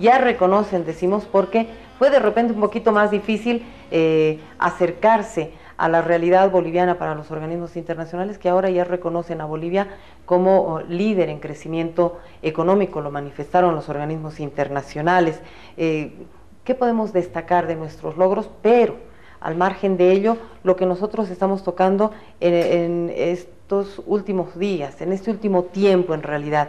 ya reconocen, decimos, porque fue de repente un poquito más difícil acercarse a la realidad boliviana para los organismos internacionales, que ahora ya reconocen a Bolivia como líder en crecimiento económico, lo manifestaron los organismos internacionales. ¿Qué podemos destacar de nuestros logros? Pero al margen de ello, lo que nosotros estamos tocando en estos últimos días, en este último tiempo en realidad,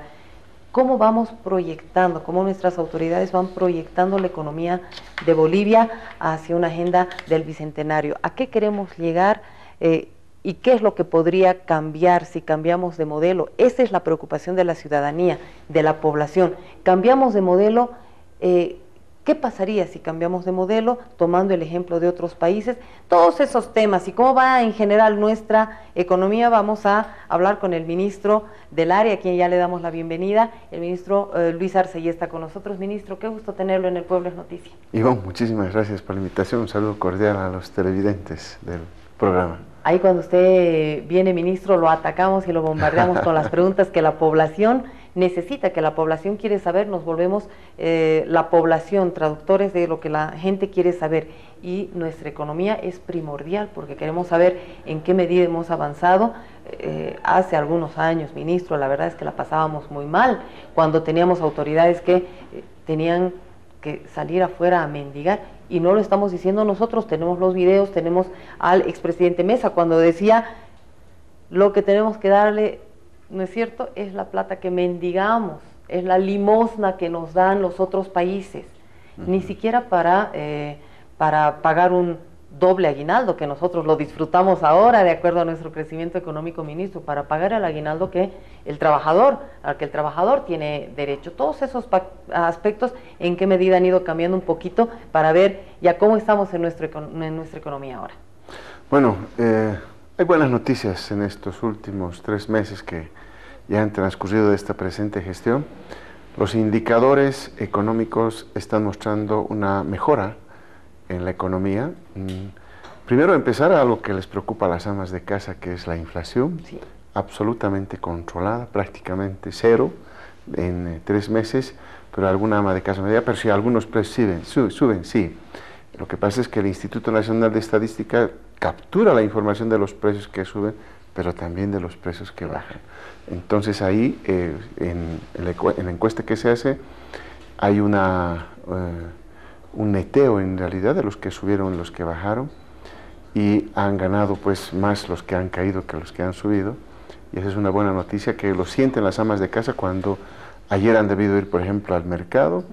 cómo vamos proyectando, cómo nuestras autoridades van proyectando la economía de Bolivia hacia una agenda del Bicentenario. ¿A qué queremos llegar y qué es lo que podría cambiar si cambiamos de modelo? Esa es la preocupación de la ciudadanía, de la población. Cambiamos de modelo, ¿qué pasaría si cambiamos de modelo, tomando el ejemplo de otros países? Todos esos temas y cómo va en general nuestra economía, vamos a hablar con el ministro del área, a quien ya le damos la bienvenida. El ministro Luis Arce ya está con nosotros. Ministro, qué gusto tenerlo en El Pueblo es Noticia. Ivonne, muchísimas gracias por la invitación. Un saludo cordial a los televidentes del programa. Ahí cuando usted viene, ministro, lo atacamos y lo bombardeamos con las preguntas que la población necesita, que la población quiere saber. Nos volvemos la población, traductores de lo que la gente quiere saber, y nuestra economía es primordial porque queremos saber en qué medida hemos avanzado. Hace algunos años, ministro, la verdad es que la pasábamos muy mal cuando teníamos autoridades que tenían que salir afuera a mendigar, y no lo estamos diciendo nosotros, tenemos los videos, tenemos al expresidente Mesa cuando decía lo que tenemos que darle, ¿no es cierto?, es la plata que mendigamos, es la limosna que nos dan los otros países, ni siquiera para pagar un doble aguinaldo, que nosotros lo disfrutamos ahora de acuerdo a nuestro crecimiento económico, ministro, para pagar el aguinaldo al que el trabajador tiene derecho. Todos esos aspectos, ¿en qué medida han ido cambiando un poquito para ver ya cómo estamos en nuestra economía ahora? Bueno, hay buenas noticias en estos últimos 3 meses que ya han transcurrido de esta presente gestión. Los indicadores económicos están mostrando una mejora en la economía. Primero empezar a lo que les preocupa a las amas de casa, que es la inflación, sí, absolutamente controlada, prácticamente cero en 3 meses, pero alguna ama de casa media, pero si algunos precios suben, sí. Lo que pasa es que el Instituto Nacional de Estadística captura la información de los precios que suben, pero también de los precios que bajan. Entonces ahí, en la encuesta que se hace, hay un neteo en realidad de los que subieron y los que bajaron, y han ganado pues más los que han caído que los que han subido, y esa es una buena noticia que lo sienten las amas de casa cuando ayer han debido ir, por ejemplo, al mercado,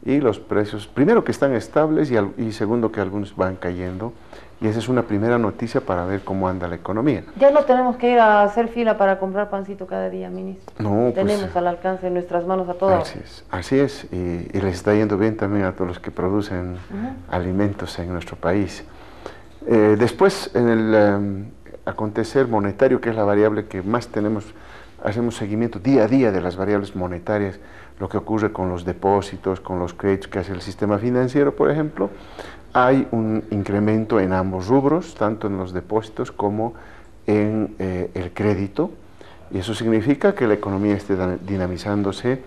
y los precios, primero que están estables y segundo que algunos van cayendo, y esa es una primera noticia para ver cómo anda la economía. Ya no tenemos que ir a hacer fila para comprar pancito cada día, ministro. No, tenemos pues, al alcance de nuestras manos a todos. Así es, y les está yendo bien también a todos los que producen alimentos en nuestro país. Después, en el acontecer monetario, que es la variable que más hacemos seguimiento día a día de las variables monetarias, lo que ocurre con los depósitos, con los créditos que hace el sistema financiero, por ejemplo. Hay un incremento en ambos rubros, tanto en los depósitos como en el crédito, y eso significa que la economía esté dinamizándose,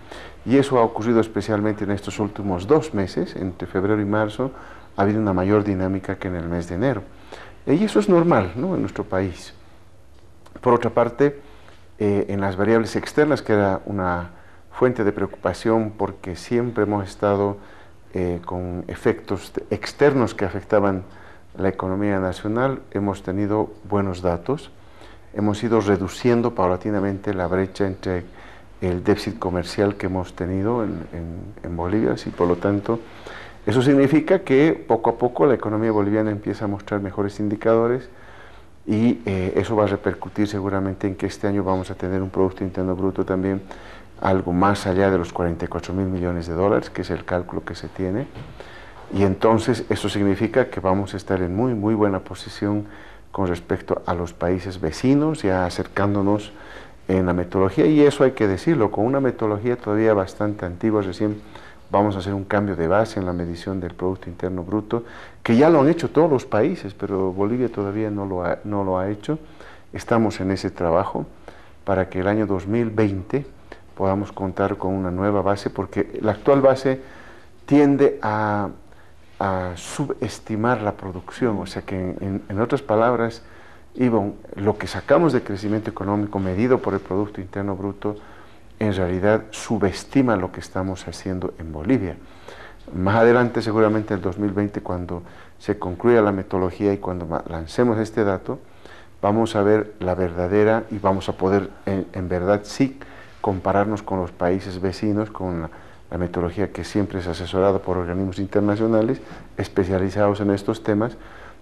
y eso ha ocurrido especialmente en estos últimos 2 meses, entre febrero y marzo. Ha habido una mayor dinámica que en el mes de enero, y eso es normal, ¿no?, en nuestro país. Por otra parte, en las variables externas, que era una fuente de preocupación porque siempre hemos estado con efectos externos que afectaban la economía nacional, hemos tenido buenos datos. Hemos ido reduciendo paulatinamente la brecha entre el déficit comercial que hemos tenido en Bolivia, y por lo tanto eso significa que poco a poco la economía boliviana empieza a mostrar mejores indicadores, y eso va a repercutir seguramente en que este año vamos a tener un Producto Interno Bruto también algo más allá de los 44.000 millones de dólares, que es el cálculo que se tiene, y entonces eso significa que vamos a estar en muy, muy buena posición con respecto a los países vecinos, ya acercándonos en la metodología, y eso hay que decirlo, con una metodología todavía bastante antigua. Recién vamos a hacer un cambio de base en la medición del Producto Interno Bruto, que ya lo han hecho todos los países, pero Bolivia todavía no lo ha hecho. Estamos en ese trabajo para que el año 2020 podamos contar con una nueva base, porque la actual base tiende a subestimar la producción, o sea que en otras palabras, Ivonne, lo que sacamos de crecimiento económico medido por el Producto Interno Bruto, en realidad subestima lo que estamos haciendo en Bolivia. Más adelante, seguramente en el 2020, cuando se concluya la metodología y cuando lancemos este dato, vamos a ver la verdadera y vamos a poder, en verdad, sí, compararnos con los países vecinos, con la metodología que siempre es asesorada por organismos internacionales especializados en estos temas.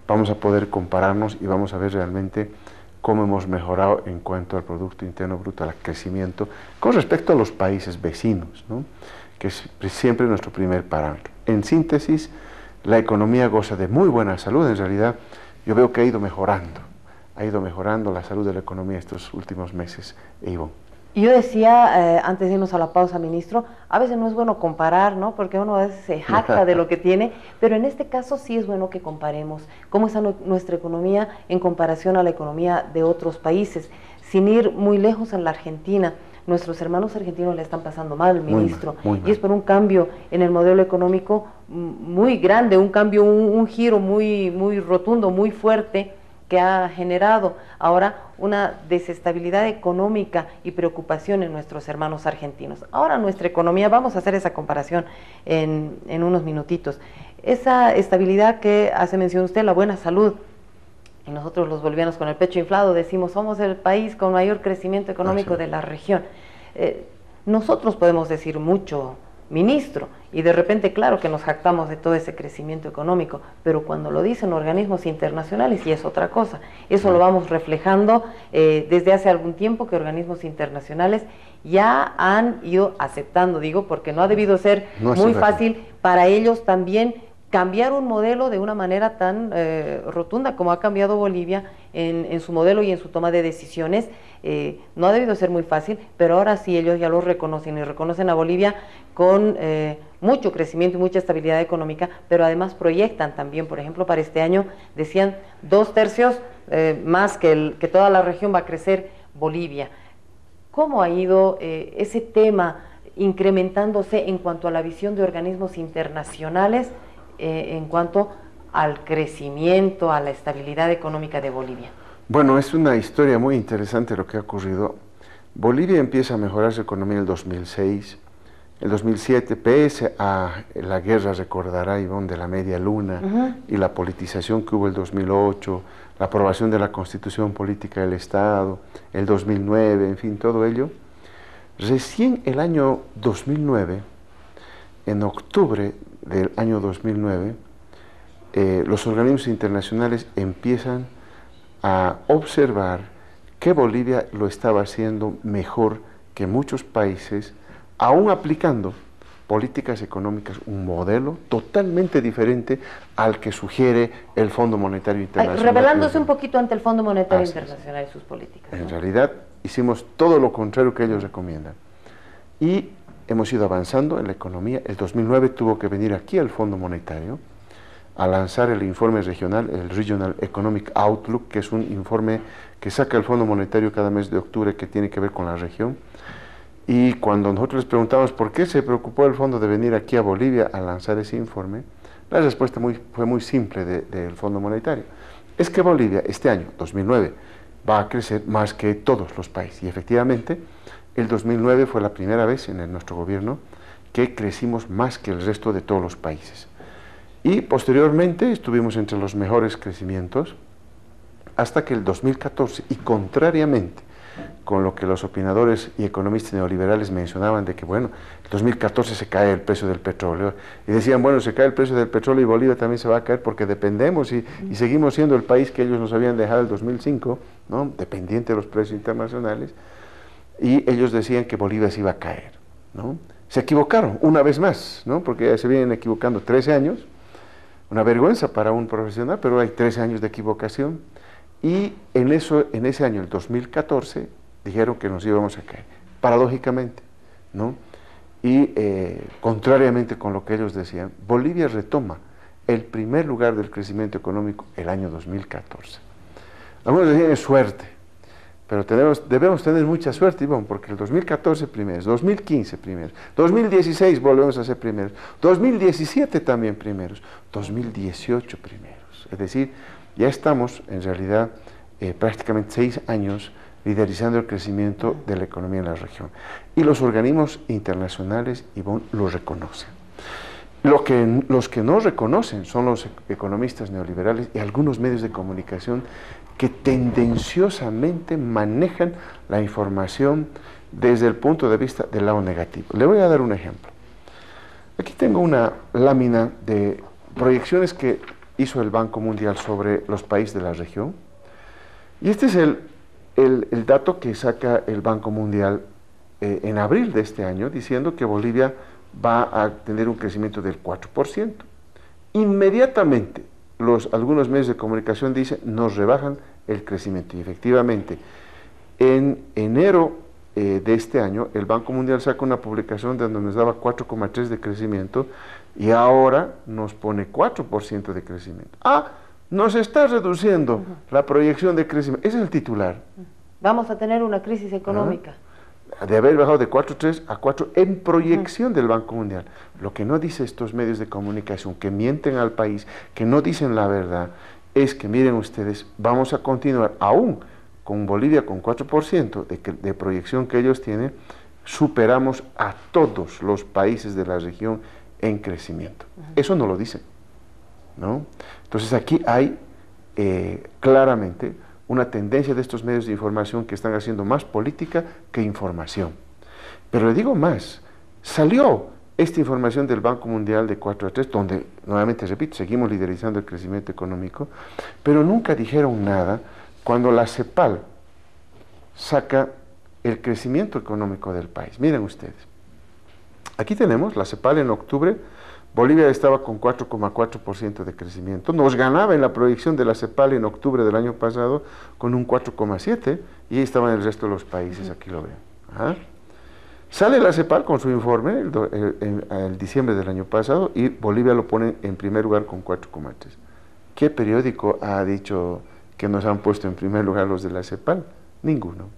Vamos a poder compararnos y vamos a ver realmente cómo hemos mejorado en cuanto al Producto Interno Bruto, al crecimiento, con respecto a los países vecinos, ¿no? Que es siempre nuestro primer parámetro. En síntesis, la economía goza de muy buena salud. En realidad, yo veo que ha ido mejorando la salud de la economía estos últimos meses, Ivonne. Yo decía, antes de irnos a la pausa, ministro, a veces no es bueno comparar, ¿no? Porque uno a veces se jacta de lo que tiene, pero en este caso sí es bueno que comparemos cómo está nuestra economía en comparación a la economía de otros países. Sin ir muy lejos, en la Argentina, nuestros hermanos argentinos le están pasando mal, ministro, muy mal. Y es por un cambio en el modelo económico muy grande, un cambio, un giro muy rotundo, muy fuerte, que ha generado ahora una desestabilidad económica y preocupación en nuestros hermanos argentinos. Ahora nuestra economía, vamos a hacer esa comparación en unos minutitos. Esa estabilidad que hace mención usted, la buena salud, y nosotros los bolivianos con el pecho inflado decimos, somos el país con mayor crecimiento económico de la región. Nosotros podemos decir mucho, ministro, y de repente claro que nos jactamos de todo ese crecimiento económico, pero cuando lo dicen organismos internacionales y es otra cosa. Eso lo vamos reflejando desde hace algún tiempo, que organismos internacionales ya han ido aceptando, digo, porque no ha debido ser muy fácil para ellos también cambiar un modelo de una manera tan rotunda como ha cambiado Bolivia en su modelo y en su toma de decisiones. No ha debido ser muy fácil, pero ahora sí ellos ya lo reconocen y reconocen a Bolivia con mucho crecimiento y mucha estabilidad económica, pero además proyectan también, por ejemplo, para este año, decían 2/3 más que toda la región va a crecer Bolivia. ¿Cómo ha ido ese tema incrementándose en cuanto a la visión de organismos internacionales en cuanto al crecimiento, a la estabilidad económica de Bolivia? Bueno, es una historia muy interesante lo que ha ocurrido. Bolivia empieza a mejorar su economía en el 2006, el 2007, pese a la guerra, recordará Ivonne, de la media luna y la politización que hubo el 2008, la aprobación de la Constitución Política del Estado, el 2009, en fin, todo ello. Recién el año 2009, en octubre del año 2009, los organismos internacionales empiezan a observar que Bolivia lo estaba haciendo mejor que muchos países, aún aplicando políticas económicas, un modelo totalmente diferente al que sugiere el Fondo Monetario Internacional. Revelándose un poquito ante el Fondo Monetario Internacional y sus políticas, ¿no? En realidad hicimos todo lo contrario que ellos recomiendan. Y hemos ido avanzando en la economía. El 2009 tuvo que venir aquí al Fondo Monetario a lanzar el informe regional, el Regional Economic Outlook, que es un informe que saca el Fondo Monetario cada mes de octubre que tiene que ver con la región. Y cuando nosotros les preguntamos por qué se preocupó el Fondo de venir aquí a Bolivia a lanzar ese informe, la respuesta fue muy simple del Fondo Monetario. Es que Bolivia este año, 2009, va a crecer más que todos los países. Y efectivamente, el 2009 fue la primera vez en nuestro gobierno que crecimos más que el resto de todos los países. Y posteriormente estuvimos entre los mejores crecimientos hasta que el 2014, y contrariamente con lo que los opinadores y economistas neoliberales mencionaban de que, bueno, el 2014 se cae el precio del petróleo, y decían, bueno, se cae el precio del petróleo y Bolivia también se va a caer porque dependemos y seguimos siendo el país que ellos nos habían dejado en el 2005, ¿no?, dependiente de los precios internacionales, y ellos decían que Bolivia se iba a caer, ¿no? Se equivocaron una vez más, ¿no?, porque ya se vienen equivocando 13 años, una vergüenza para un profesional, pero hay 13 años de equivocación, y en ese año, el 2014, dijeron que nos íbamos a caer, paradójicamente, ¿no? Y contrariamente con lo que ellos decían, Bolivia retoma el primer lugar del crecimiento económico el año 2014. Algunos decían es suerte, pero debemos tener mucha suerte, Ivonne, porque el 2014 primeros, 2015 primeros, 2016 volvemos a ser primeros, 2017 también primeros, 2018 primeros. Es decir, ya estamos en realidad prácticamente 6 años liderizando el crecimiento de la economía en la región. Y los organismos internacionales, Ivonne, lo reconocen. Los que no reconocen son los economistas neoliberales y algunos medios de comunicación que tendenciosamente manejan la información desde el punto de vista del lado negativo. Le voy a dar un ejemplo. Aquí tengo una lámina de proyecciones que hizo el Banco Mundial sobre los países de la región. Y este es el dato que saca el Banco Mundial en abril de este año, diciendo que Bolivia va a tener un crecimiento del 4%. Inmediatamente, algunos medios de comunicación dicen, nos rebajan el crecimiento. Y efectivamente, en enero de este año, el Banco Mundial saca una publicación donde nos daba 4,3 de crecimiento y ahora nos pone 4% de crecimiento. Nos está reduciendo la proyección de crecimiento. Ese es el titular. Vamos a tener una crisis económica. De haber bajado de 4,3 a 4 en proyección del Banco Mundial. Lo que no dice estos medios de comunicación, que mienten al país, que no dicen la verdad, es que miren ustedes, vamos a continuar aún con Bolivia con 4% de proyección que ellos tienen, superamos a todos los países de la región en crecimiento. Eso no lo dicen, ¿no? Entonces aquí hay claramente una tendencia de estos medios de información que están haciendo más política que información. Pero le digo más, salió esta información del Banco Mundial de 4 a 3, donde, nuevamente repito, seguimos liderizando el crecimiento económico, pero nunca dijeron nada cuando la CEPAL saca el crecimiento económico del país. Miren ustedes, aquí tenemos la CEPAL en octubre. Bolivia estaba con 4,4% de crecimiento, nos ganaba en la proyección de la CEPAL en octubre del año pasado con un 4,7% y ahí estaban el resto de los países, aquí lo ven. Sale la CEPAL con su informe el diciembre del año pasado y Bolivia lo pone en primer lugar con 4,3%. ¿Qué periódico ha dicho que nos han puesto en primer lugar los de la CEPAL? Ninguno.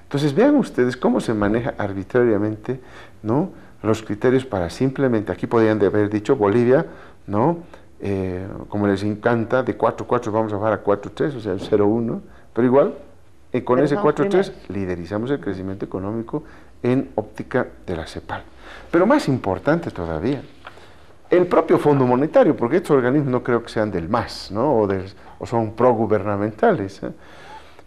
Entonces vean ustedes cómo se maneja arbitrariamente, ¿no?, los criterios para simplemente, aquí podrían haber dicho Bolivia, ¿no?, como les encanta, de 4,4 vamos a bajar a 4,3, o sea, 0,1, pero igual, con ese 4,3 liderizamos el crecimiento económico en óptica de la CEPAL. Pero más importante todavía, el propio Fondo Monetario, porque estos organismos no creo que sean del MAS, ¿no?, o son progubernamentales.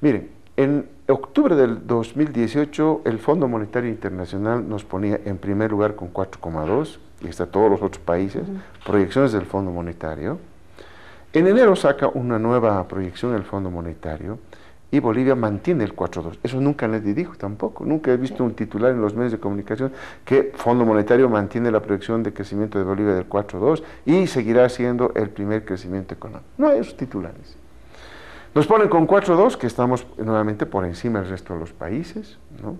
Miren, en octubre del 2018, el Fondo Monetario Internacional nos ponía en primer lugar con 4,2, y está todos los otros países, proyecciones del Fondo Monetario. En enero saca una nueva proyección el Fondo Monetario, y Bolivia mantiene el 4,2. Eso nunca nadie dijo tampoco, nunca he visto un titular en los medios de comunicación que Fondo Monetario mantiene la proyección de crecimiento de Bolivia del 4,2 y seguirá siendo el primer crecimiento económico. No hay esos titulares. Nos ponen con 4,2, que estamos nuevamente por encima del resto de los países, ¿no?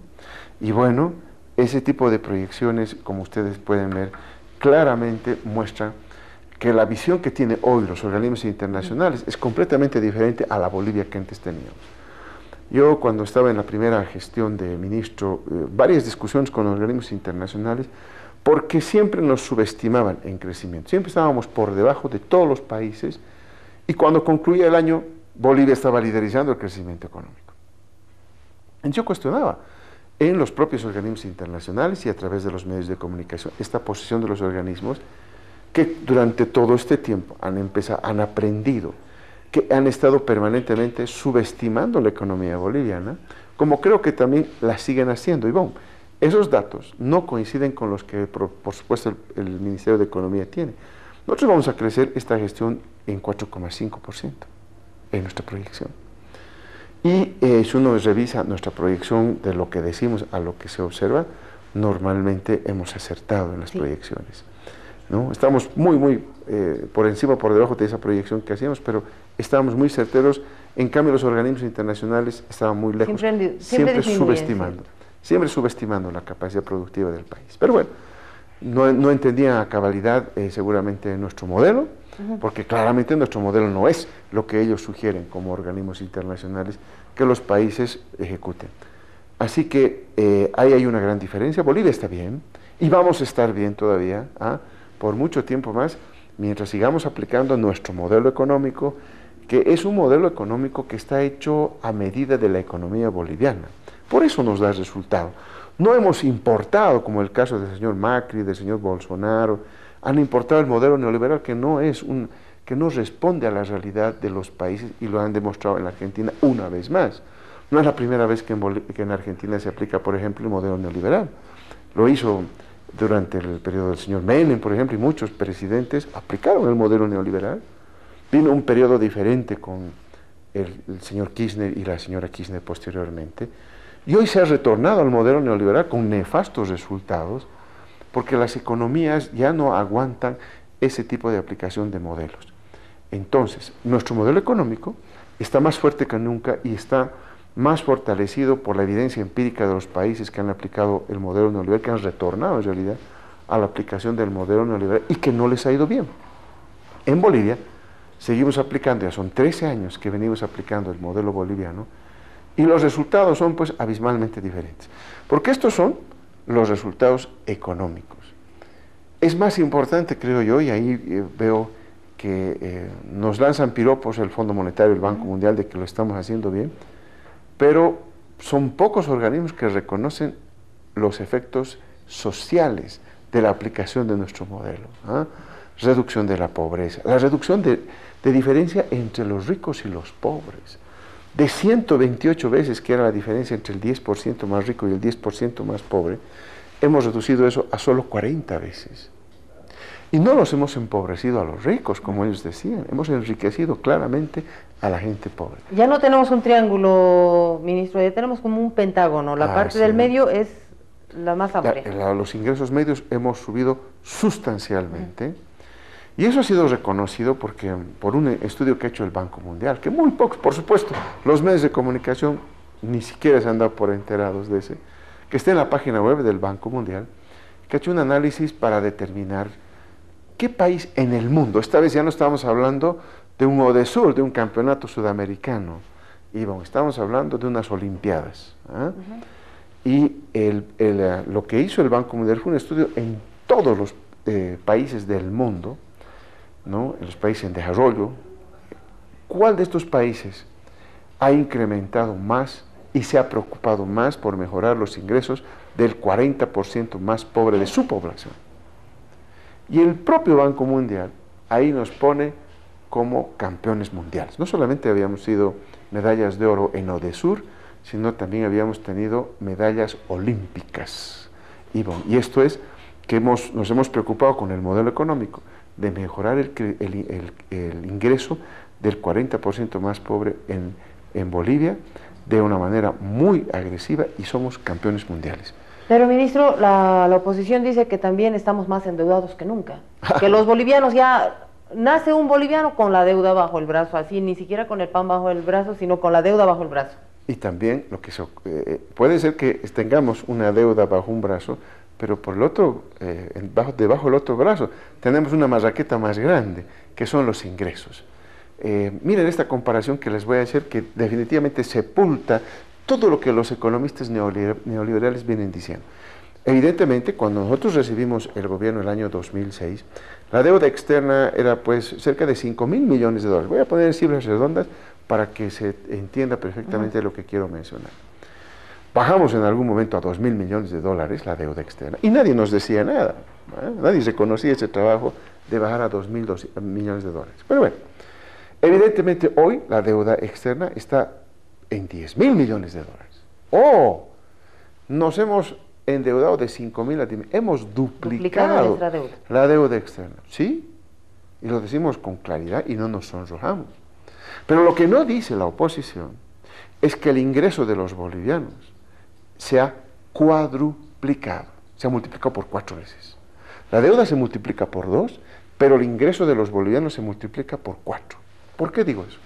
Y bueno, ese tipo de proyecciones, como ustedes pueden ver, claramente muestra que la visión que tienen hoy los organismos internacionales es completamente diferente a la Bolivia que antes teníamos. Yo, cuando estaba en la primera gestión de ministro, varias discusiones con organismos internacionales, porque siempre nos subestimaban en crecimiento, siempre estábamos por debajo de todos los países, y cuando concluía el año, Bolivia estaba liderizando el crecimiento económico. Yo cuestionaba en los propios organismos internacionales y a través de los medios de comunicación esta posición de los organismos que durante todo este tiempo han aprendido, que han estado permanentemente subestimando la economía boliviana, como creo que también la siguen haciendo. Y bueno, esos datos no coinciden con los que, por supuesto, el Ministerio de Economía tiene. Nosotros vamos a crecer esta gestión en 4,5%. En nuestra proyección. Y si uno revisa nuestra proyección de lo que decimos a lo que se observa, normalmente hemos acertado en las proyecciones, ¿no? Estamos muy por encima, por debajo de esa proyección que hacíamos, pero estábamos muy certeros. En cambio, los organismos internacionales estaban muy lejos, siempre subestimando la capacidad productiva del país. Pero bueno, no entendían a cabalidad seguramente nuestro modelo, porque claramente nuestro modelo no es lo que ellos sugieren como organismos internacionales, que los países ejecuten. Así que ahí hay una gran diferencia. Bolivia está bien y vamos a estar bien todavía por mucho tiempo más mientras sigamos aplicando nuestro modelo económico, que es un modelo económico que está hecho a medida de la economía boliviana. Por eso nos da resultado. No hemos importado, como el caso del señor Macri, del señor Bolsonaro, han importado el modelo neoliberal que no responde a la realidad de los países, y lo han demostrado en la Argentina una vez más. No es la primera vez que en Argentina se aplica, por ejemplo, el modelo neoliberal. Lo hizo durante el periodo del señor Menem, por ejemplo, y muchos presidentes aplicaron el modelo neoliberal. Vino un periodo diferente con el señor Kirchner y la señora Kirchner posteriormente, y hoy se ha retornado al modelo neoliberal con nefastos resultados, porque las economías ya no aguantan ese tipo de aplicación de modelos. Entonces, nuestro modelo económico está más fuerte que nunca y está más fortalecido por la evidencia empírica de los países que han aplicado el modelo neoliberal, que han retornado en realidad a la aplicación del modelo neoliberal y que no les ha ido bien. En Bolivia seguimos aplicando, ya son 13 años que venimos aplicando el modelo boliviano, y los resultados son pues abismalmente diferentes, porque estos son los resultados económicos. Es más importante, creo yo, y ahí veo que nos lanzan piropos el Fondo Monetario y el Banco Mundial de que lo estamos haciendo bien, pero son pocos organismos que reconocen los efectos sociales de la aplicación de nuestro modelo. Reducción de la pobreza, la reducción de diferencia entre los ricos y los pobres. De 128 veces que era la diferencia entre el 10% más rico y el 10% más pobre, hemos reducido eso a solo 40 veces. Y no los hemos empobrecido a los ricos, como ellos decían, hemos enriquecido claramente a la gente pobre. Ya no tenemos un triángulo, ministro, ya tenemos como un pentágono, la parte del medio es la más amplia. Los ingresos medios hemos subido sustancialmente. Y eso ha sido reconocido por un estudio que ha hecho el Banco Mundial, que muy pocos, por supuesto, los medios de comunicación ni siquiera se han dado por enterados de ese, que está en la página web del Banco Mundial, que ha hecho un análisis para determinar qué país en el mundo, esta vez ya no estamos hablando de un ODESUR, de un campeonato sudamericano, estamos hablando de unas olimpiadas. Y lo que hizo el Banco Mundial fue un estudio en todos los países del mundo, ¿no? En los países en desarrollo, ¿cuál de estos países ha incrementado más y se ha preocupado más por mejorar los ingresos del 40% más pobre de su población? Y el propio Banco Mundial ahí nos pone como campeones mundiales. No solamente habíamos sido medallas de oro en ODESUR, sino también habíamos tenido medallas olímpicas. Y esto es que nos hemos preocupado con el modelo económico de mejorar el ingreso del 40% más pobre en Bolivia de una manera muy agresiva, y somos campeones mundiales. Pero, ministro, la oposición dice que también estamos más endeudados que nunca, que los bolivianos ya, nace un boliviano con la deuda bajo el brazo, así ni siquiera con el pan bajo el brazo, sino con la deuda bajo el brazo. Y también puede ser que tengamos una deuda bajo un brazo, pero por el otro, debajo del otro brazo, tenemos una marraqueta más grande, que son los ingresos. Miren esta comparación que les voy a hacer, que definitivamente sepulta todo lo que los economistas neoliberales vienen diciendo. Evidentemente, cuando nosotros recibimos el gobierno el año 2006, la deuda externa era pues cerca de 5.000 millones de dólares. Voy a poner cifras redondas para que se entienda perfectamente lo que quiero mencionar. Bajamos en algún momento a 2.000 millones de dólares la deuda externa y nadie nos decía nada, nadie reconocía ese trabajo de bajar a 2.000 millones de dólares. Pero bueno, evidentemente hoy la deuda externa está en 10.000 millones de dólares. ¡Oh! Nos hemos endeudado de 5.000 a 10.000, hemos duplicado la deuda externa, ¿sí? Y lo decimos con claridad y no nos sonrojamos. Pero lo que no dice la oposición es que el ingreso de los bolivianos se ha cuadruplicado, se ha multiplicado por 4 veces. La deuda se multiplica por 2, pero el ingreso de los bolivianos se multiplica por 4. ¿Por qué digo eso?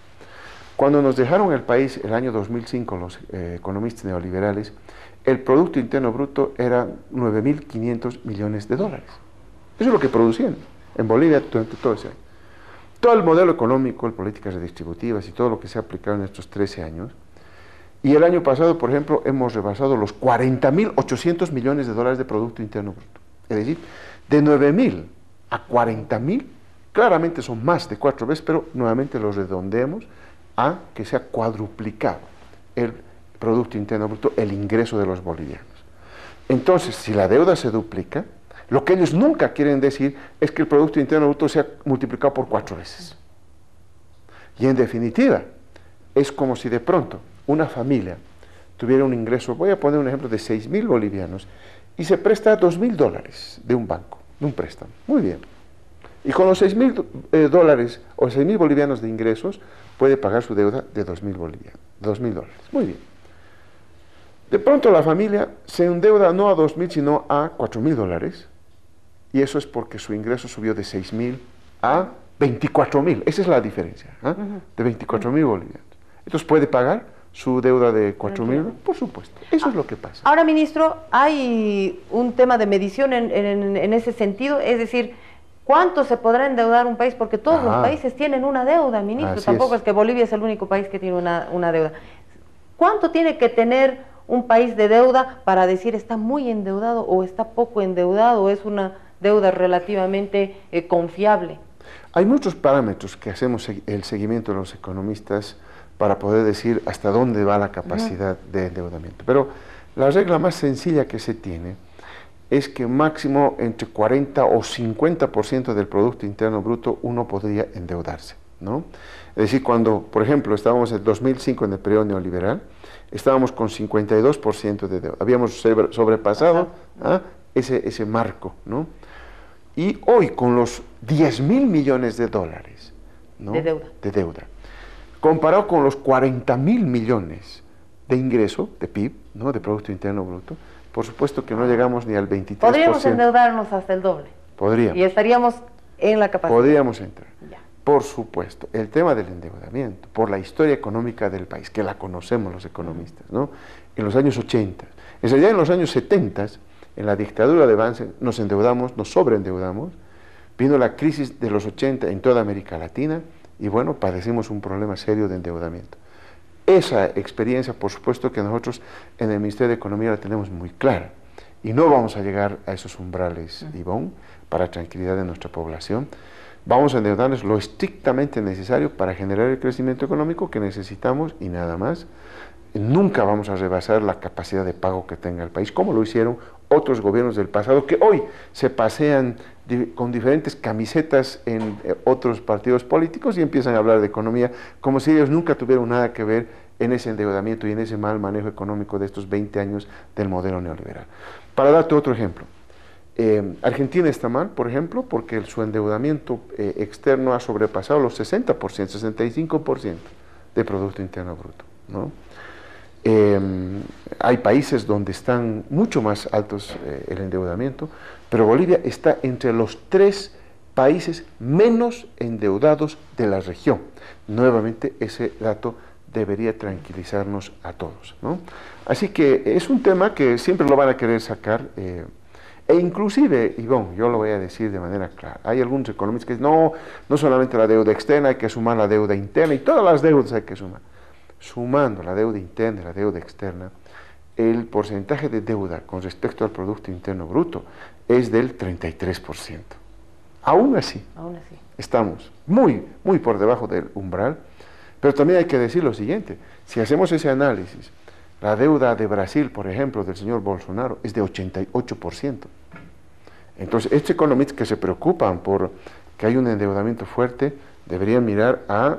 Cuando nos dejaron el país el año 2005 los economistas neoliberales, el Producto Interno Bruto era 9.500 millones de dólares. Eso es lo que producían en Bolivia durante todo ese año. Todo el modelo económico, políticas redistributivas y todo lo que se ha aplicado en estos 13 años, Y el año pasado, por ejemplo, hemos rebasado los 40.800 millones de dólares de Producto Interno Bruto. Es decir, de 9.000 a 40.000, claramente son más de 4 veces, pero nuevamente los redondeemos a que se ha cuadruplicado el Producto Interno Bruto, el ingreso de los bolivianos. Entonces, si la deuda se duplica, lo que ellos nunca quieren decir es que el Producto Interno Bruto se ha multiplicado por 4 veces. Y en definitiva, es como si de pronto una familia tuviera un ingreso, voy a poner un ejemplo, de 6.000 bolivianos y se presta $2.000 de un banco, de un préstamo. Muy bien. Y con los $6.000 o 6.000 bolivianos de ingresos puede pagar su deuda de $2.000. Muy bien. De pronto la familia se endeuda no a 2.000 sino a $4.000 y eso es porque su ingreso subió de 6.000 a 24.000. Esa es la diferencia, ¿eh? De 24.000 bolivianos. Entonces puede pagar su deuda de 4.000, por supuesto. Eso es lo que pasa. Ahora, ministro, hay un tema de medición en ese sentido, es decir, ¿cuánto se podrá endeudar un país? Porque todos los países tienen una deuda, ministro. Tampoco es que Bolivia es el único país que tiene una deuda. ¿Cuánto tiene que tener un país de deuda para decir está muy endeudado o está poco endeudado o es una deuda relativamente confiable? Hay muchos parámetros que hacemos el seguimiento de los economistas para poder decir hasta dónde va la capacidad de endeudamiento. Pero la regla más sencilla que se tiene es que máximo entre 40 o 50% del Producto Interno Bruto uno podría endeudarse, ¿no? Es decir, cuando, por ejemplo, estábamos en el 2005 en el periodo neoliberal, estábamos con 52% de deuda. Habíamos sobrepasado ese marco, ¿no? Y hoy con los 10.000 millones de dólares, ¿no?, de deuda, comparado con los 40.000 millones de ingreso, de PIB, ¿no?, de Producto Interno Bruto, por supuesto que no llegamos ni al 23%. Podríamos endeudarnos hasta el doble. Podríamos. Y estaríamos en la capacidad. Podríamos entrar. Ya. Por supuesto, el tema del endeudamiento, por la historia económica del país, que la conocemos los economistas, ¿no?, en los años 80, en realidad en los años 70, en la dictadura de Banzer, nos endeudamos, nos sobreendeudamos, vino la crisis de los 80 en toda América Latina, y bueno, padecimos un problema serio de endeudamiento. Esa experiencia, por supuesto que nosotros en el Ministerio de Economía la tenemos muy clara, y no vamos a llegar a esos umbrales, Ivonne, para tranquilidad de nuestra población. Vamos a endeudarnos lo estrictamente necesario para generar el crecimiento económico que necesitamos y nada más. Nunca vamos a rebasar la capacidad de pago que tenga el país, como lo hicieron otros gobiernos del pasado, que hoy se pasean con diferentes camisetas en otros partidos políticos y empiezan a hablar de economía, como si ellos nunca tuvieran nada que ver en ese endeudamiento y en ese mal manejo económico de estos 20 años del modelo neoliberal. Para darte otro ejemplo, Argentina está mal, por ejemplo, porque su endeudamiento externo ha sobrepasado los 60%, 65% de Producto Interno Bruto, ¿no? Hay países donde están mucho más altos el endeudamiento, pero Bolivia está entre los 3 países menos endeudados de la región. Nuevamente ese dato debería tranquilizarnos a todos, ¿no? Así que es un tema que siempre lo van a querer sacar, e inclusive, Ivonne, yo lo voy a decir de manera clara, hay algunos economistas que dicen, no solamente la deuda externa, hay que sumar la deuda interna y todas las deudas hay que sumar. Sumando la deuda interna y la deuda externa, el porcentaje de deuda con respecto al Producto Interno Bruto es del 33%. Aún así, estamos muy, muy por debajo del umbral, pero también hay que decir lo siguiente, si hacemos ese análisis, la deuda de Brasil, por ejemplo, del señor Bolsonaro, es de 88%. Entonces, estos economistas que se preocupan por que hay un endeudamiento fuerte, deberían mirar a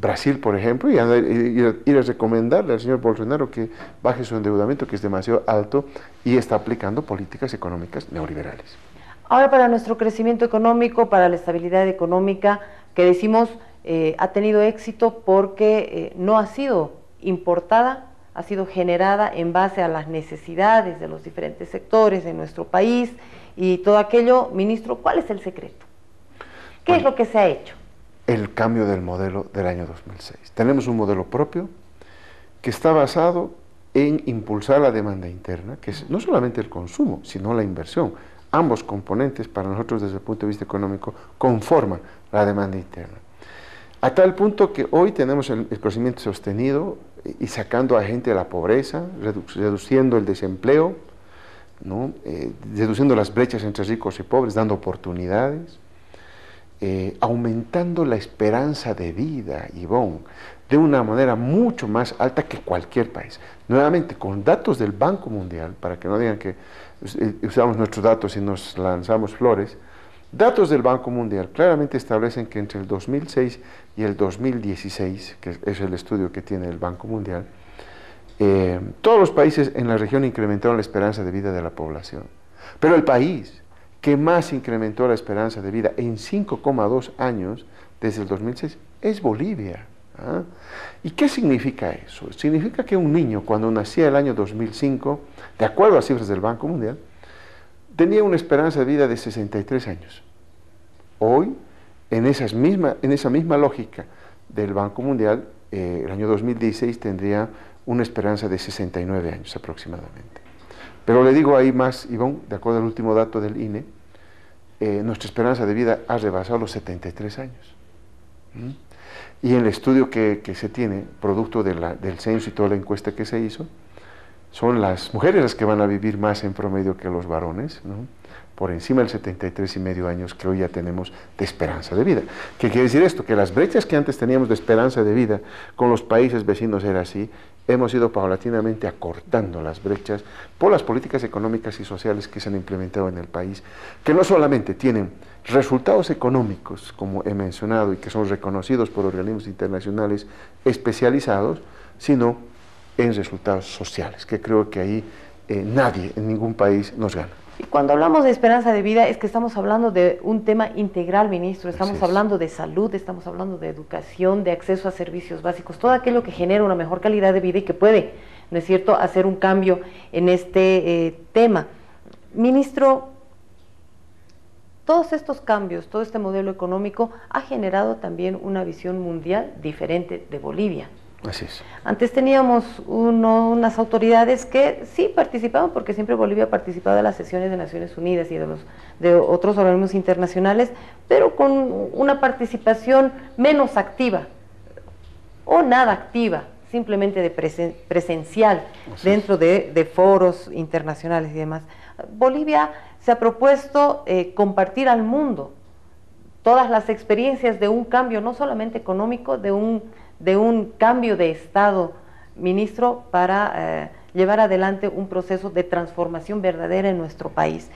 Brasil, por ejemplo, y ir a recomendarle al señor Bolsonaro que baje su endeudamiento, que es demasiado alto, y está aplicando políticas económicas neoliberales. Ahora, para nuestro crecimiento económico, para la estabilidad económica, que decimos ha tenido éxito porque no ha sido importada, ha sido generada en base a las necesidades de los diferentes sectores de nuestro país y todo aquello. Ministro, ¿cuál es el secreto? ¿Qué es lo que se ha hecho? El cambio del modelo del año 2006. Tenemos un modelo propio que está basado en impulsar la demanda interna, que es no solamente el consumo, sino la inversión. Ambos componentes, para nosotros desde el punto de vista económico, conforman la demanda interna. A tal punto que hoy tenemos el crecimiento sostenido y sacando a gente de la pobreza, reduciendo el desempleo, ¿no? Reduciendo las brechas entre ricos y pobres, dando oportunidades, aumentando la esperanza de vida, Ivonne, de una manera mucho más alta que cualquier país. Nuevamente, con datos del Banco Mundial, para que no digan que usamos nuestros datos y nos lanzamos flores, datos del Banco Mundial claramente establecen que entre el 2006 y el 2016, que es el estudio que tiene el Banco Mundial, todos los países en la región incrementaron la esperanza de vida de la población. Pero el país que más incrementó la esperanza de vida en 5,2 años desde el 2006 es Bolivia. ¿Ah? ¿Y qué significa eso? Significa que un niño cuando nacía el año 2005, de acuerdo a cifras del Banco Mundial, tenía una esperanza de vida de 63 años. Hoy, en esa misma lógica del Banco Mundial, el año 2016 tendría una esperanza de 69 años aproximadamente. Pero le digo ahí más, Ivonne, de acuerdo al último dato del INE, nuestra esperanza de vida ha rebasado los 73 años. Y en el estudio que se tiene, producto del censo y toda la encuesta que se hizo, son las mujeres las que van a vivir más en promedio que los varones, ¿no? Por encima del 73,5 años que hoy ya tenemos de esperanza de vida. ¿Qué quiere decir esto? Que las brechas que antes teníamos de esperanza de vida con los países vecinos era así, hemos ido paulatinamente acortando las brechas por las políticas económicas y sociales que se han implementado en el país, que no solamente tienen resultados económicos, como he mencionado, y que son reconocidos por organismos internacionales especializados, sino en resultados sociales, que creo que ahí nadie en ningún país nos gana. Y cuando hablamos de esperanza de vida es que estamos hablando de un tema integral, ministro, estamos hablando de salud, estamos hablando de educación, de acceso a servicios básicos, todo aquello que genera una mejor calidad de vida y que puede, ¿no es cierto?, hacer un cambio en este tema. Ministro, todos estos cambios, todo este modelo económico ha generado también una visión mundial diferente de Bolivia. Así es. Antes teníamos unas autoridades que sí participaban, porque siempre Bolivia ha participado de las sesiones de Naciones Unidas y de otros organismos internacionales, pero con una participación menos activa o nada activa, simplemente de presencial dentro de foros internacionales y demás. Bolivia se ha propuesto compartir al mundo todas las experiencias de un cambio, no solamente económico, de un cambio de Estado, ministro, para llevar adelante un proceso de transformación verdadera en nuestro país.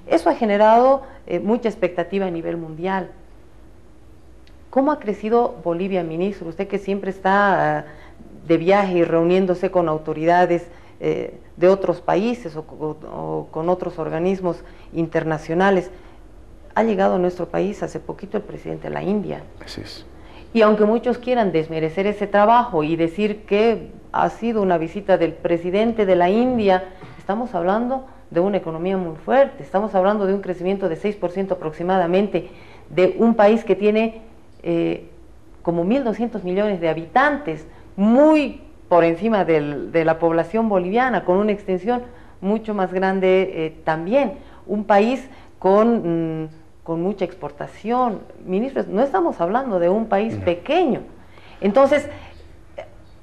Eso ha generado mucha expectativa a nivel mundial. ¿Cómo ha crecido Bolivia, ministro? Usted que siempre está de viaje y reuniéndose con autoridades de otros países o con otros organismos internacionales. Ha llegado a nuestro país hace poquito el presidente de la India. Así es. Y aunque muchos quieran desmerecer ese trabajo y decir que ha sido una visita del presidente de la India, estamos hablando de una economía muy fuerte, estamos hablando de un crecimiento de 6% aproximadamente, de un país que tiene como 1.200 millones de habitantes, muy por encima de la población boliviana, con una extensión mucho más grande también, un país con mucha exportación. Ministros, no estamos hablando de un país pequeño. Entonces,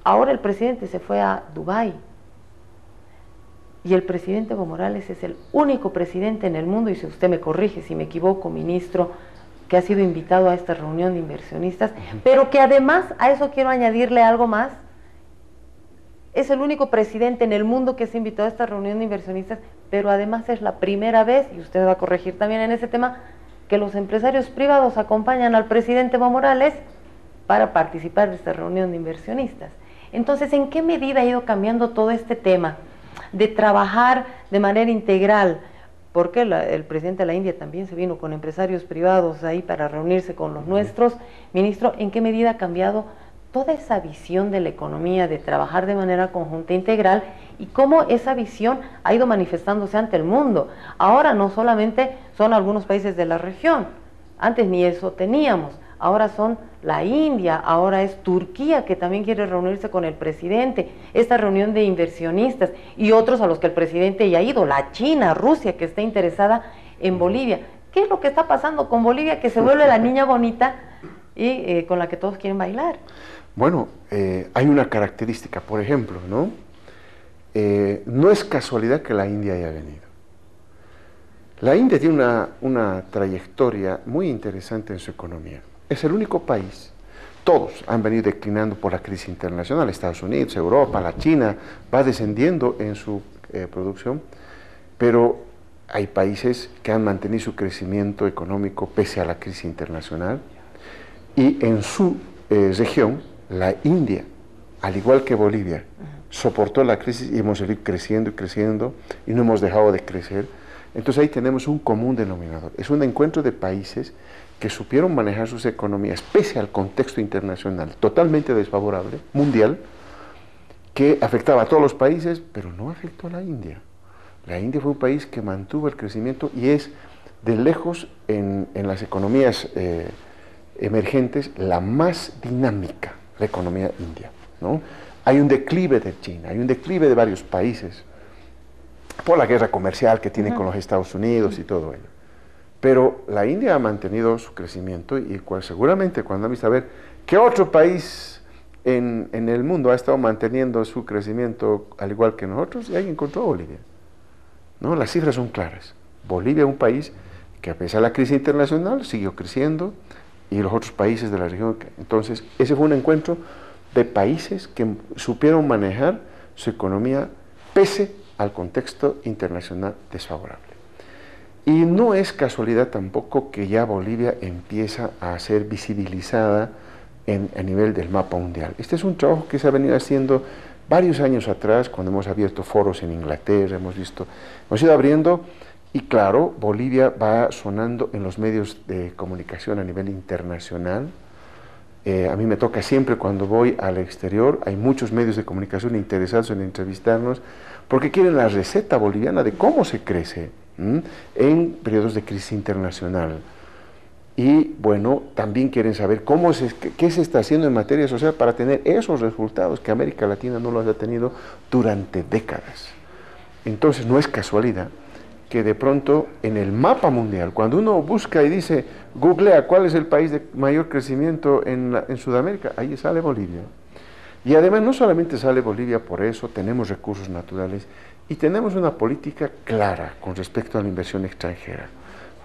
ahora el presidente se fue a Dubái y el presidente Evo Morales es el único presidente en el mundo, y si usted me corrige si me equivoco, ministro, que ha sido invitado a esta reunión de inversionistas, pero que además, a eso quiero añadirle algo más, es el único presidente en el mundo que se invitó a esta reunión de inversionistas, pero además es la primera vez, y usted va a corregir también en ese tema, que los empresarios privados acompañan al presidente Evo Morales para participar de esta reunión de inversionistas. Entonces, ¿en qué medida ha ido cambiando todo este tema de trabajar de manera integral? Porque el presidente de la India también se vino con empresarios privados ahí para reunirse con los nuestros. Ministro, ¿en qué medida ha cambiado toda esa visión de la economía, de trabajar de manera conjunta e integral, y cómo esa visión ha ido manifestándose ante el mundo? Ahora no solamente son algunos países de la región, antes ni eso teníamos, ahora son la India, ahora es Turquía, que también quiere reunirse con el presidente, esta reunión de inversionistas, y otros a los que el presidente ya ha ido, la China, Rusia, que está interesada en Bolivia. ¿Qué es lo que está pasando con Bolivia, que se vuelve la niña bonita y con la que todos quieren bailar. Bueno, hay una característica, por ejemplo, ¿no? No es casualidad que la India haya venido. La India tiene una trayectoria muy interesante en su economía. Es el único país, todos han venido declinando por la crisis internacional, Estados Unidos, Europa, la China, va descendiendo en su producción, pero hay países que han mantenido su crecimiento económico pese a la crisis internacional, y en su región, la India, al igual que Bolivia, soportó la crisis y hemos seguido creciendo y creciendo y no hemos dejado de crecer. Entonces ahí tenemos un común denominador. Es un encuentro de países que supieron manejar sus economías pese al contexto internacional totalmente desfavorable, mundial, que afectaba a todos los países, pero no afectó a la India. La India fue un país que mantuvo el crecimiento y es de lejos en las economías emergentes la más dinámica, la economía india, ¿no? Hay un declive de China, hay un declive de varios países por la guerra comercial que tienen con los Estados Unidos y todo ello. Pero la India ha mantenido su crecimiento y seguramente cuando han visto a ver qué otro país en el mundo ha estado manteniendo su crecimiento al igual que nosotros, y ahí encontró Bolivia, ¿no? Las cifras son claras. Bolivia es un país que a pesar de la crisis internacional siguió creciendo, y los otros países de la región. Entonces, ese fue un encuentro de países que supieron manejar su economía pese al contexto internacional desfavorable. Y no es casualidad tampoco que ya Bolivia empieza a ser visibilizada a nivel del mapa mundial. Este es un trabajo que se ha venido haciendo varios años atrás, cuando hemos abierto foros en Inglaterra, hemos ido abriendo. Y claro, Bolivia va sonando en los medios de comunicación a nivel internacional. A mí me toca siempre cuando voy al exterior, hay muchos medios de comunicación interesados en entrevistarnos, porque quieren la receta boliviana de cómo se crece en periodos de crisis internacional. Y bueno, también quieren saber qué se está haciendo en materia social para tener esos resultados que América Latina no los ha tenido durante décadas. Entonces no es casualidad que de pronto en el mapa mundial, cuando uno busca y dice, googlea cuál es el país de mayor crecimiento en Sudamérica, ahí sale Bolivia. Y además no solamente sale Bolivia por eso, tenemos recursos naturales y tenemos una política clara con respecto a la inversión extranjera,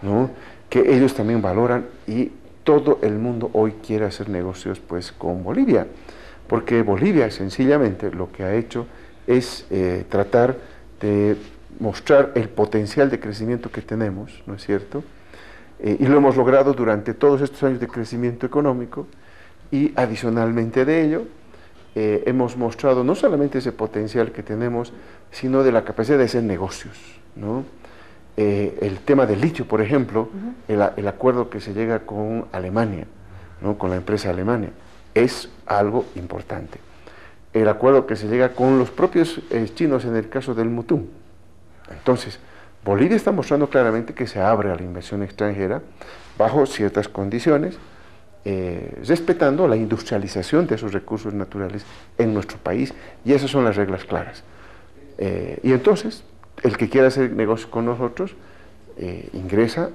¿no? Que ellos también valoran, y todo el mundo hoy quiere hacer negocios pues con Bolivia, porque Bolivia sencillamente lo que ha hecho es tratar de mostrar el potencial de crecimiento que tenemos, ¿no es cierto? Y lo hemos logrado durante todos estos años de crecimiento económico, y adicionalmente de ello, hemos mostrado no solamente ese potencial que tenemos, sino de la capacidad de hacer negocios, ¿no? El tema del litio, por ejemplo, el acuerdo que se llega con Alemania, ¿no? Con la empresa Alemania, es algo importante. El acuerdo que se llega con los propios chinos en el caso del Mutum. Entonces, Bolivia está mostrando claramente que se abre a la inversión extranjera bajo ciertas condiciones, respetando la industrialización de esos recursos naturales en nuestro país, y esas son las reglas claras. Y entonces, el que quiera hacer negocio con nosotros, ingresa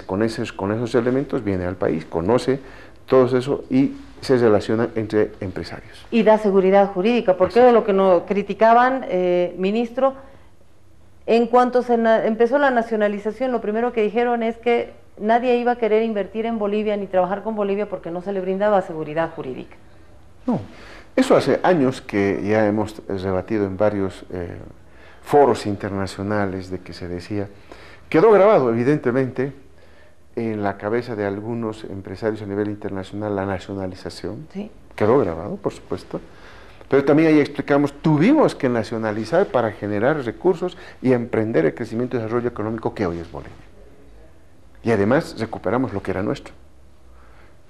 con esos elementos, viene al país, conoce todo eso y se relaciona entre empresarios. Y da seguridad jurídica, porque de lo que nos criticaban, ministro, en cuanto empezó la nacionalización, lo primero que dijeron es que nadie iba a querer invertir en Bolivia ni trabajar con Bolivia porque no se le brindaba seguridad jurídica. No, eso hace años que ya hemos rebatido en varios foros internacionales, de que se decía, quedó grabado evidentemente en la cabeza de algunos empresarios a nivel internacional la nacionalización, sí, quedó grabado, por supuesto, pero también ahí explicamos, tuvimos que nacionalizar para generar recursos y emprender el crecimiento y desarrollo económico que hoy es Bolivia. Y además recuperamos lo que era nuestro.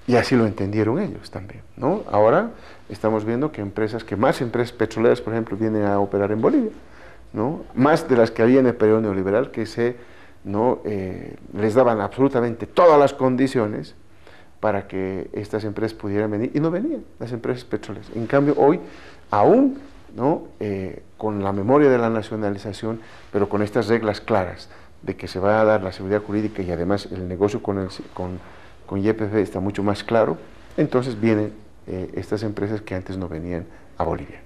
Y así lo entendieron ellos también, ¿no? Ahora estamos viendo que más empresas petroleras, por ejemplo, vienen a operar en Bolivia, ¿no? Más de las que había en el periodo neoliberal, que les daban absolutamente todas las condiciones para que estas empresas pudieran venir, y no venían las empresas petroleras. En cambio, hoy, aún, ¿no? Con la memoria de la nacionalización, pero con estas reglas claras, de que se va a dar la seguridad jurídica y además el negocio con YPF está mucho más claro, entonces vienen estas empresas que antes no venían a Bolivia.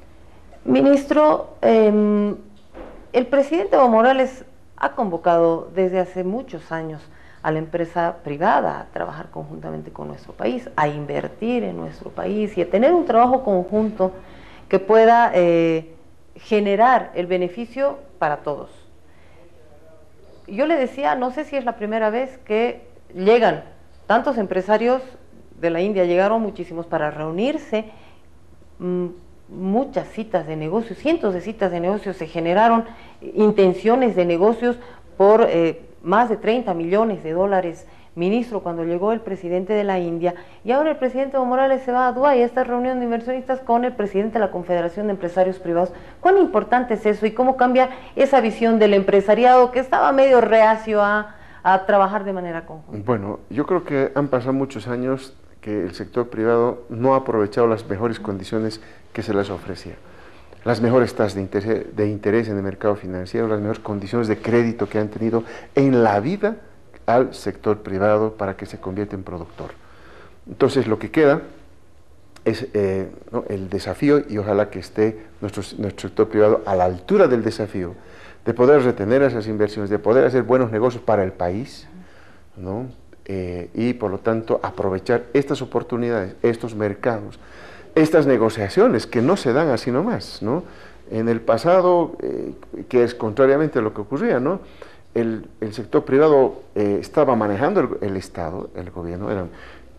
Ministro, el presidente Evo Morales ha convocado desde hace muchos años a la empresa privada a trabajar conjuntamente con nuestro país, a invertir en nuestro país y a tener un trabajo conjunto que pueda generar el beneficio para todos. Yo le decía, no sé si es la primera vez que llegan tantos empresarios de la India, llegaron muchísimos para reunirse, muchas citas de negocios, cientos de citas de negocios, se generaron intenciones de negocios por más de 30 millones de dólares, ministro, cuando llegó el presidente de la India, y ahora el presidente Evo Morales se va a Dubái a esta reunión de inversionistas con el presidente de la Confederación de Empresarios Privados. ¿Cuán importante es eso y cómo cambia esa visión del empresariado que estaba medio reacio a trabajar de manera conjunta? Bueno, yo creo que han pasado muchos años que el sector privado no ha aprovechado las mejores condiciones que se les ofrecía. Las mejores tasas de interés en el mercado financiero, las mejores condiciones de crédito que han tenido en la vida al sector privado para que se convierta en productor. Entonces lo que queda es ¿no? el desafío, y ojalá que esté nuestro sector privado a la altura del desafío, de poder retener esas inversiones, de poder hacer buenos negocios para el país, ¿no? Y por lo tanto aprovechar estas oportunidades, estos mercados, estas negociaciones que no se dan así nomás, ¿no? En el pasado, que es contrariamente a lo que ocurría, ¿no? El sector privado estaba manejando el Estado, el gobierno, eran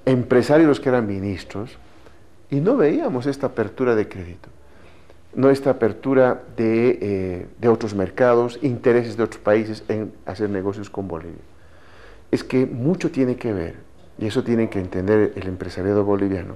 empresarios los que eran ministros, y no veíamos esta apertura de crédito, no esta apertura de otros mercados, intereses de otros países en hacer negocios con Bolivia. Es que mucho tiene que ver, y eso tiene que entender el empresariado boliviano,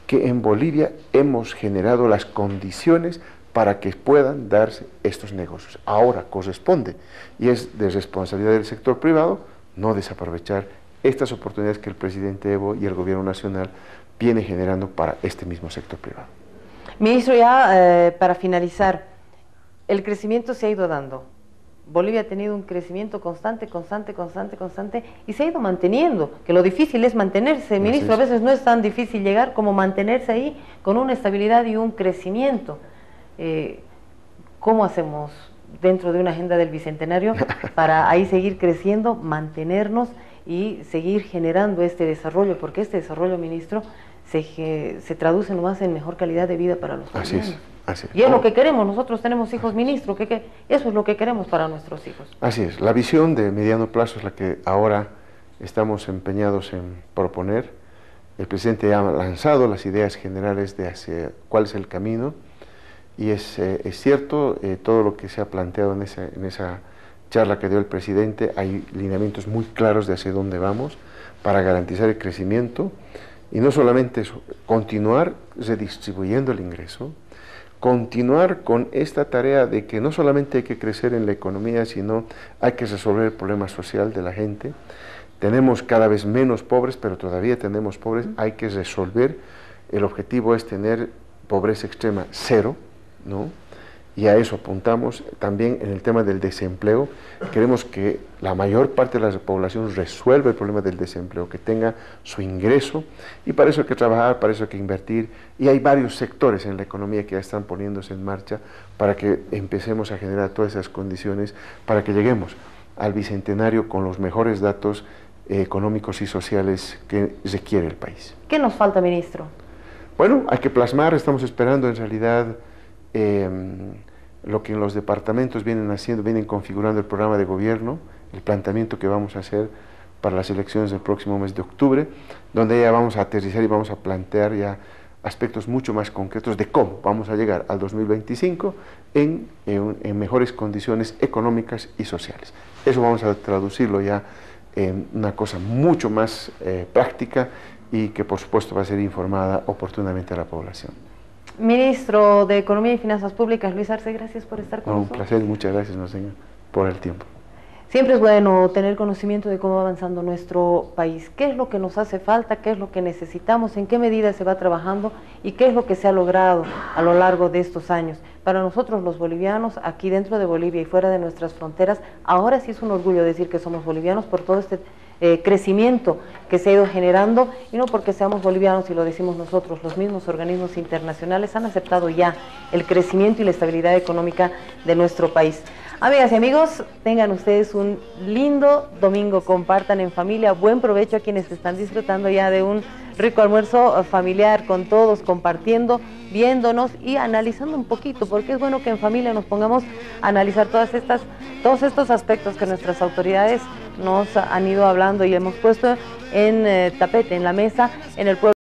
que en Bolivia hemos generado las condiciones para que puedan darse estos negocios. Ahora corresponde, y es de responsabilidad del sector privado, no desaprovechar estas oportunidades que el presidente Evo y el gobierno nacional viene generando para este mismo sector privado. Ministro, ya para finalizar, el crecimiento se ha ido dando. Bolivia ha tenido un crecimiento constante y se ha ido manteniendo, que lo difícil es mantenerse, ministro, a veces no es tan difícil llegar como mantenerse ahí con una estabilidad y un crecimiento. ¿Cómo hacemos dentro de una agenda del Bicentenario para ahí seguir creciendo, mantenernos y seguir generando este desarrollo? Porque este desarrollo, ministro, se traduce nomás en mejor calidad de vida para los bolivianos. Así es. Así es. Y es lo que queremos, nosotros tenemos hijos, ministro, eso es lo que queremos para nuestros hijos. Así es, la visión de mediano plazo es la que ahora estamos empeñados en proponer. El presidente ha lanzado las ideas generales de hacia cuál es el camino, y es cierto, todo lo que se ha planteado en esa charla que dio el presidente, hay lineamientos muy claros de hacia dónde vamos para garantizar el crecimiento, y no solamente eso, continuar redistribuyendo el ingreso, continuar con esta tarea de que no solamente hay que crecer en la economía, sino hay que resolver el problema social de la gente. Tenemos cada vez menos pobres, pero todavía tenemos pobres, hay que resolver. El objetivo es tener pobreza extrema cero, ¿no? Y a eso apuntamos. También en el tema del desempleo, queremos que la mayor parte de la población resuelva el problema del desempleo, que tenga su ingreso, y para eso hay que trabajar, para eso hay que invertir, y hay varios sectores en la economía que ya están poniéndose en marcha para que empecemos a generar todas esas condiciones para que lleguemos al Bicentenario con los mejores datos económicos y sociales que requiere el país. ¿Qué nos falta, ministro? Bueno, hay que plasmar, estamos esperando en realidad lo que en los departamentos vienen haciendo, vienen configurando el programa de gobierno, el planteamiento que vamos a hacer para las elecciones del próximo mes de octubre, donde ya vamos a aterrizar y vamos a plantear ya aspectos mucho más concretos de cómo vamos a llegar al 2025 en mejores condiciones económicas y sociales. Eso vamos a traducirlo ya en una cosa mucho más práctica y que por supuesto va a ser informada oportunamente a la población. Ministro de Economía y Finanzas Públicas, Luis Arce, gracias por estar con nosotros. Un placer, muchas gracias, señor, por el tiempo. Siempre es bueno tener conocimiento de cómo va avanzando nuestro país, qué es lo que nos hace falta, qué es lo que necesitamos, en qué medida se va trabajando y qué es lo que se ha logrado a lo largo de estos años. Para nosotros los bolivianos, aquí dentro de Bolivia y fuera de nuestras fronteras, ahora sí es un orgullo decir que somos bolivianos por todo este crecimiento que se ha ido generando, y no porque seamos bolivianos y lo decimos nosotros, los mismos organismos internacionales han aceptado ya el crecimiento y la estabilidad económica de nuestro país. Amigas y amigos, tengan ustedes un lindo domingo, compartan en familia, buen provecho a quienes están disfrutando ya de un rico almuerzo familiar con todos, compartiendo, viéndonos y analizando un poquito, porque es bueno que en familia nos pongamos a analizar todos estos aspectos que nuestras autoridades nos han ido hablando y hemos puesto en tapete, en la mesa, en el pueblo.